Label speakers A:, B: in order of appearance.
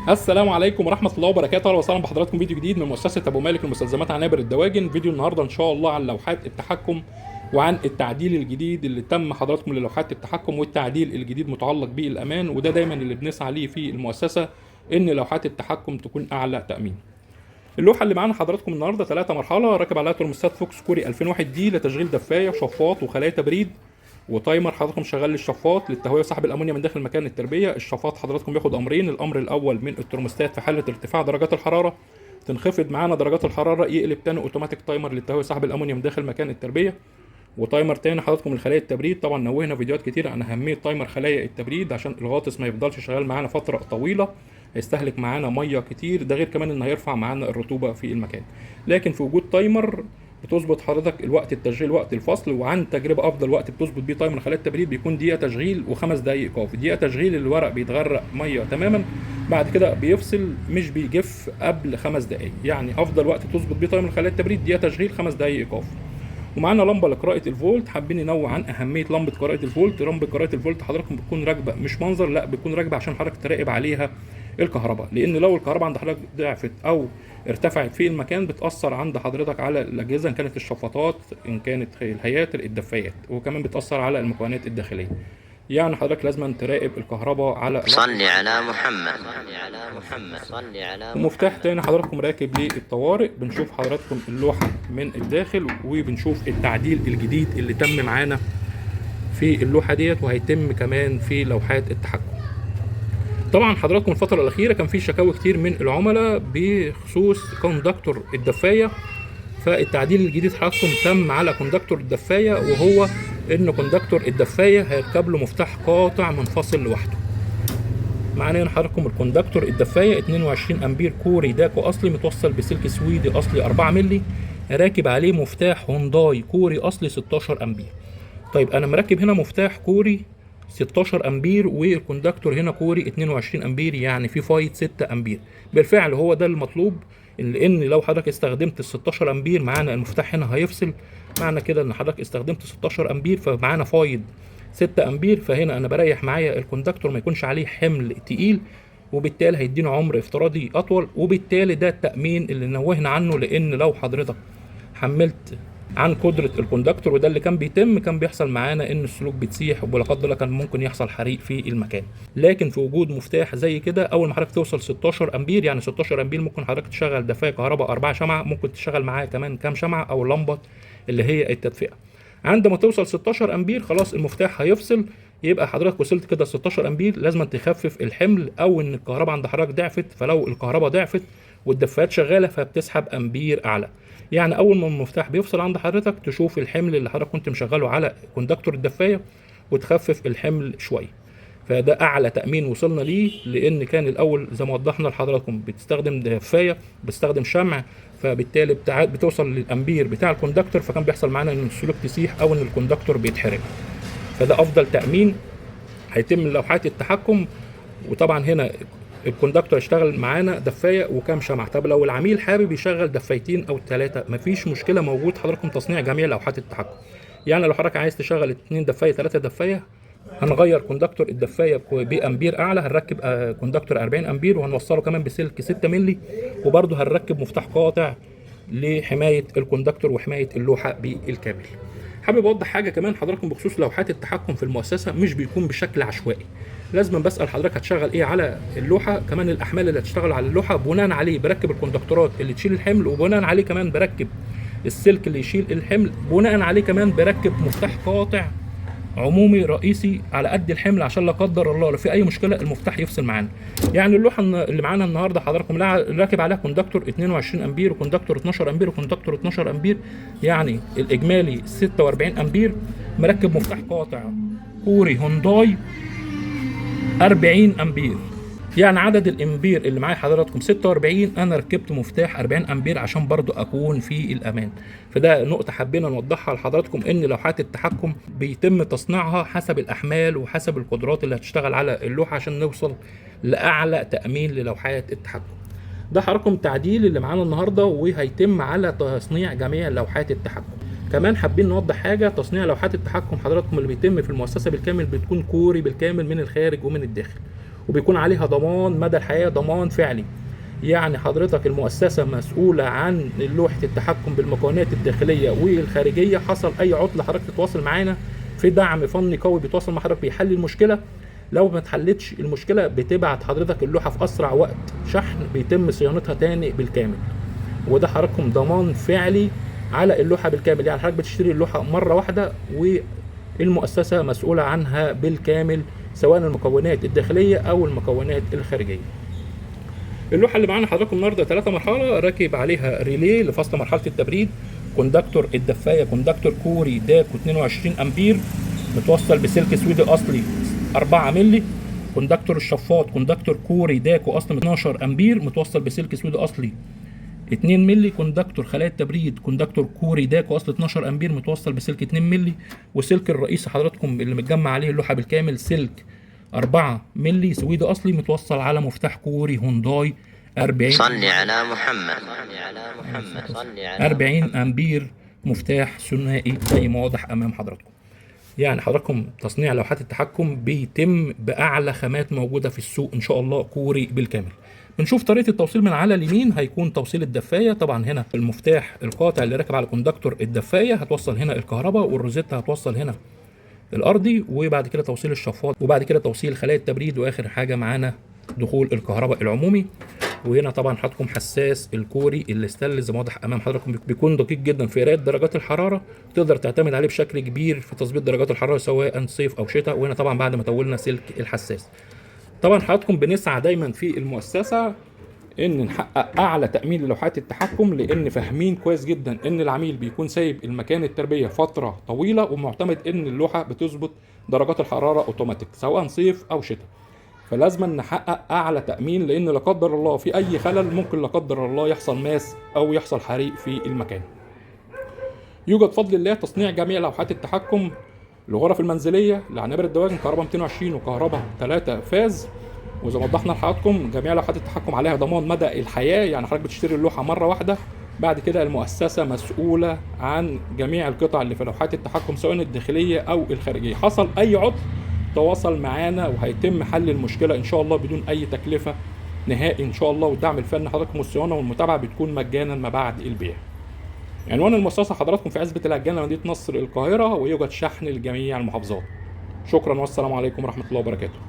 A: السلام عليكم ورحمة الله وبركاته، اهلا وسهلا بحضراتكم فيديو جديد من مؤسسة ابو مالك لمستلزمات عنابر الدواجن. فيديو النهارده ان شاء الله عن لوحات التحكم وعن التعديل الجديد اللي تم حضراتكم للوحات التحكم، والتعديل الجديد متعلق بالامان، وده دايما اللي بنسعى ليه في المؤسسة، ان لوحات التحكم تكون اعلى تأمين. اللوحة اللي معانا حضراتكم النهارده 3 مرحلة، راكب عليها ترموستات فوكس كوري 2001 دي لتشغيل دفاية وشفاط وخلايا تبريد، وتايمر حضراتكم شغال للشفاط للتهويه وسحب الامونيا من داخل مكان التربيه. الشفاط حضراتكم بياخد امرين، الامر الاول من الترموستات في حاله ارتفاع درجات الحراره تنخفض معانا درجات الحراره، يقلب تاني اوتوماتيك تايمر للتهويه وسحب الامونيا من داخل مكان التربيه. وتايمر تاني حضراتكم لخلايا التبريد. طبعا نوهنا فيديوهات كتير عن اهميه تايمر خلايا التبريد عشان الغاطس ما يفضلش شغال معانا فتره طويله، هيستهلك معانا ميه كتير، ده غير كمان ان هيرفع معانا الرطوبه في المكان. لكن في وجود تايمر بتظبط حضرتك الوقت التشغيل وقت الفصل، وعن تجربه افضل وقت بتظبط بيه تايمر خلايا التبريد بيكون دقيقه تشغيل و5 دقائق ايقاف. دقيقه تشغيل الورق بيتغرق ميه تماما، بعد كده بيفصل مش بيجف قبل 5 دقائق، يعني افضل وقت تظبط بيه تايمر خلايا التبريد دقيقه تشغيل 5 دقائق ايقاف. ومعانا لمبه لقراءه الفولت، حابين ننوه عن اهميه لمبه قراءه الفولت. لمبه قراءه الفولت حضراتكم بتكون راكبه مش منظر، لا بتكون راكبه عشان حضرتك تراقب عليها الكهرباء، لان لو الكهرباء عند حضرتك ضعفت او ارتفعت في المكان بتاثر عند حضرتك على الاجهزه، ان كانت الشفاطات ان كانت الهياتر الدفايات، وكمان بتاثر على المكونات الداخليه. يعني حضرتك لازم تراقب الكهرباء على
B: صل على محمد. صل على محمد. صل على
A: ومفتاح تاني حضراتكم راكب للطوارئ. بنشوف حضراتكم اللوحة من الداخل، وبنشوف التعديل الجديد اللي تم معانا في اللوحة ديت، وهيتم كمان في لوحات التحكم. طبعا حضراتكم الفترة الأخيرة كان في شكاوي كتير من العملاء بخصوص كوندكتور الدفاية، فالتعديل الجديد حضراتكم تم على كوندكتور الدفاية، وهو إن كوندكتور الدفاية هيركب له مفتاح قاطع منفصل لوحده. معانا هنا حضراتكم الكوندكتور الدفايه 22 امبير كوري داكو اصلي، متوصل بسلك سويدي اصلي 4 مللي، راكب عليه مفتاح هونداي كوري اصلي 16 امبير. طيب انا مركب هنا مفتاح كوري 16 امبير، والكوندكتور هنا كوري 22 امبير، يعني في فايت 6 امبير. بالفعل هو ده المطلوب، لان لو حضرتك استخدمت ال 16 امبير معانا المفتاح هنا هيفصل، معنى كده ان حضرتك استخدمت 16 امبير فمعانا فايد 6 امبير، فهنا انا بريح معايا الكوندكتور ما يكونش عليه حمل تقيل، وبالتالي هيدينا عمر افتراضي اطول، وبالتالي ده التامين اللي نوهنا عنه. لان لو حضرتك حملت عن قدره الكوندكتور، وده اللي كان بيحصل معانا ان السلوك بتسيح، ولا قدر الله كان ممكن يحصل حريق في المكان. لكن في وجود مفتاح زي كده، اول ما حضرتك توصل 16 امبير، يعني 16 امبير ممكن حضرتك تشغل دفايه كهرباء 4 شمعه، ممكن تشغل معاها كمان كام شمعه او لمبه اللي هي التدفئه. عندما توصل 16 امبير خلاص المفتاح هيفصل، يبقى حضرتك وصلت كده 16 امبير، لازم تخفف الحمل، او ان الكهرباء عند حضرتك ضعفت، فلو الكهرباء ضعفت والدفايات شغاله فبتسحب امبير اعلى. يعني اول ما المفتاح بيفصل عند حضرتك تشوف الحمل اللي حضرتك كنت مشغله على كوندكتور الدفايه وتخفف الحمل شويه، فده اعلى تامين وصلنا ليه. لان كان الاول زي ما وضحنا لحضراتكم بتستخدم دفايه، بتستخدم شمع، فبالتالي بتوصل للامبير بتاع الكوندكتور، فكان بيحصل معانا ان السلوك تسيح او ان الكوندكتور بيتحرق. فده افضل تامين هيتم لوحات التحكم. وطبعا هنا الكوندكتور يشتغل معانا دفايه وكام شمعه. طب لو العميل حابب يشغل دفايتين او 3 مفيش مشكله، موجود حضراتكم تصنيع جميع لوحات التحكم. يعني لو حضرتك عايز تشغل 2 دفايه 3 دفايه، هنغير كوندكتور الدفايه بامبير اعلى، هنركب كوندكتور 40 امبير، وهنوصله كمان بسلك 6 مللي، وبرده هنركب مفتاح قاطع لحمايه الكوندكتور وحمايه اللوحه بالكامل. حابب اوضح حاجه كمان حضراتكم بخصوص لوحات التحكم في المؤسسه، مش بيكون بشكل عشوائي، لازم بسال حضرتك هتشغل ايه على اللوحه، كمان الاحمال اللي هتشتغل على اللوحه بناء عليه بركب الكوندكتورات اللي تشيل الحمل، وبناء عليه كمان بركب السلك اللي يشيل الحمل، بناء عليه كمان بركب مفتاح قاطع عمومي رئيسي على قد الحمل، عشان لا قدر الله لو في اي مشكله المفتاح يفصل معانا. يعني اللوحه اللي معانا النهارده حضراتكم راكب عليها كوندكتور 22 امبير وكوندكتور 12 امبير وكوندكتور 12 امبير، يعني الاجمالي 46 امبير، مركب مفتاح قاطع كوري هونداي 40 امبير، يعني عدد الامبير اللي معايا حضراتكم 46، انا ركبت مفتاح 40 امبير عشان برضو اكون في الامان. فده نقطه حبينا نوضحها لحضراتكم، ان لوحات التحكم بيتم تصنيعها حسب الاحمال وحسب القدرات اللي هتشتغل على اللوحه عشان نوصل لاعلى تامين للوحات التحكم. ده حضراتكم تعديل اللي معانا النهارده، وهيتم على تصنيع جميع لوحات التحكم. كمان حابين نوضح حاجه، تصنيع لوحات التحكم حضراتكم اللي بيتم في المؤسسه بالكامل بتكون كوري بالكامل من الخارج ومن الداخل، وبيكون عليها ضمان مدى الحياه، ضمان فعلي. يعني حضرتك المؤسسه مسؤوله عن لوحه التحكم بالمكونات الداخليه والخارجيه، حصل اي عطله حضرتك تتواصل معانا في دعم فني قوي بيتواصل مع حضرتك بيحل المشكله. لو ما اتحلتش المشكله بتبعت حضرتك اللوحه في اسرع وقت شحن، بيتم صيانتها تاني بالكامل. وده حضراتكم ضمان فعلي على اللوحه بالكامل. يعني حضرتك بتشتري اللوحه مره واحده والمؤسسه مسؤوله عنها بالكامل، سواء المكونات الداخليه او المكونات الخارجيه. اللوحه اللي معانا حضراتكم النهارده 3 مرحله، راكب عليها ريلي لفصل مرحله التبريد، كوندكتور الدفايه كوندكتور كوري داكو 22 امبير متوصل بسلك سويدي اصلي 4 مللي. كوندكتور الشفاط كوندكتور كوري داكو اصلي 12 امبير متوصل بسلك سويدي اصلي 2 مللي. كوندكتور خلايا التبريد كوندكتور كوري داكو اصل 12 امبير متوصل بسلك 2 مللي. وسلك الرئيسي حضراتكم اللي متجمع عليه اللوحه بالكامل سلك 4 مللي سويدي اصلي متوصل على مفتاح كوري هونداي 40
B: صل على محمد، صل على محمد، صل على
A: 40 امبير مفتاح ثنائي زي ما واضح امام حضراتكم. يعني حضراتكم تصنيع لوحات التحكم بيتم باعلى خامات موجوده في السوق ان شاء الله، كوري بالكامل. بنشوف طريقه التوصيل من على اليمين، هيكون توصيل الدفايه. طبعا هنا المفتاح القاطع اللي راكب على كوندكتور الدفايه هتوصل هنا الكهرباء، والروزيتا هتوصل هنا الارضي، وبعد كده توصيل الشفاط، وبعد كده توصيل خلايا التبريد، واخر حاجه معانا دخول الكهرباء العمومي. وهنا طبعا حضراتكم حساس الكوري اللي ستانلس زي ما واضح امام حضراتكم، بيكون دقيق جدا في قراءه درجات الحراره، تقدر تعتمد عليه بشكل كبير في تظبيط درجات الحراره سواء صيف او شتاء. وهنا طبعا بعد ما طولنا سلك الحساس. طبعا حضراتكم بنسعى دايما في المؤسسه ان نحقق اعلى تامين للوحات التحكم، لان فاهمين كويس جدا ان العميل بيكون سايب المكان التربيه فتره طويله، ومعتمد ان اللوحه بتظبط درجات الحراره اوتوماتيك سواء صيف او شتاء. فلازم نحقق اعلى تامين، لان لا قدر الله في اي خلل ممكن لا قدر الله يحصل ماس او يحصل حريق في المكان. يوجد بفضل الله تصنيع جميع لوحات التحكم الغرف المنزليه لعنابر الدواجن كهرباء 220 وكهرباء 3 فاز. وزي ما وضحنا لحضراتكم جميع لوحات التحكم عليها ضمان مدى الحياه، يعني حضرتك بتشتري اللوحه مره واحده، بعد كده المؤسسه مسؤوله عن جميع القطع اللي في لوحات التحكم سواء الداخليه او الخارجيه. حصل اي عطل تواصل معانا وهيتم حل المشكله ان شاء الله بدون اي تكلفه نهائي ان شاء الله. والدعم الفني حضراتكم والصيانه والمتابعه بتكون مجانا ما بعد البيع. عنوان المؤسسه حضراتكم في عزبه العجانه مدينه نصر القاهره، ويوجد شحن لجميع المحافظات. شكرا والسلام عليكم ورحمه الله وبركاته.